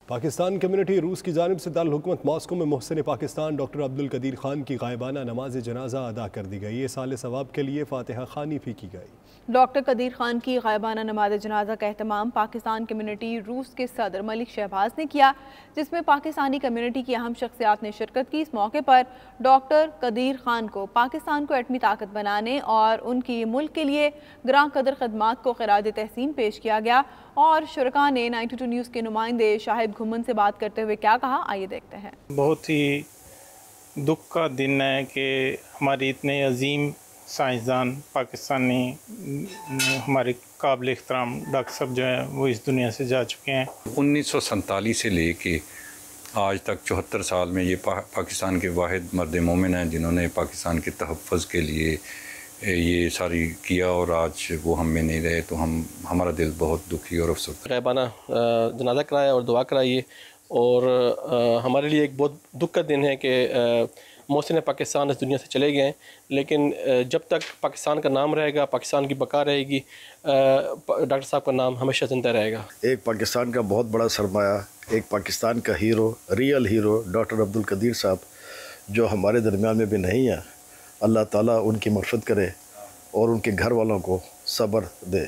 Pakistan community روس کی جانب سے دارالحکومت ماسکو میں محسن پاکستان ڈاکٹر عبدالقدیر خان کی غائبانہ نماز جنازہ ادا کر دی گئی۔ ایصال ثواب کے لیے فاتحہ خوانی بھی کی گئی۔ ڈاکٹر قدیر خان کی غائبانہ نماز جنازہ کا اہتمام پاکستان کمیونٹی روس کے صدر ملک شہباز نے کیا، جس میں پاکستانی کمیونٹی کی اہم شخصیات نے شرکت کی۔ اس موقع پر ڈاکٹر قدیر خان کو پاکستان کو ایٹمی طاقت بنانے اور ان کی ملک کے لیے گراں قدر خدمات کو خراج تحسین پیش کیا گیا، اور شرکاء نے 92 نیوز کے نمائندے شاہد گھمن سے بات کرتے ہوئے کیا کہا، آئیے دیکھتے ہیں۔ بہت ہی دکھ کا دن ہے کہ ہماری اتنے عظیم سائنسدان پاکستانی ہمارے قابل احترام ڈاکٹر صاحب جو ہیں وہ اس دنیا سے جا چکے ہیں۔ 1947 سے لے کے آج تک 74 سال میں یہ پاکستان کے واحد مرد مومن ہیں جنہوں نے پاکستان کے تحفظ کے لیے یہ ساری کیا، اور آج وہ ہم میں نہیں رہے تو ہمارا دل بہت دکھی اور افسردہ۔ غائبانہ جنازہ کرایا اور دعا کرائیے، اور ہمارے لیے ایک بہت دکھ کا دن ہے کہ محسن پاکستان اس دنیا سے چلے گئے ہیں، لیکن جب تک پاکستان کا نام رہے گا، پاکستان کی بقا رہے گی، ڈاکٹر صاحب کا نام ہمیشہ زندہ رہے گا۔ ایک پاکستان کا بہت بڑا سرمایہ، ایک پاکستان کا hero, real hero doctor Abdul Qadeer صاحب جو ہمارے درمیان میں بھی نہیں ہے، اللہ تعالیٰ ان کی مغفرت کرے اور ان کے گھر والوں کو صبر دے۔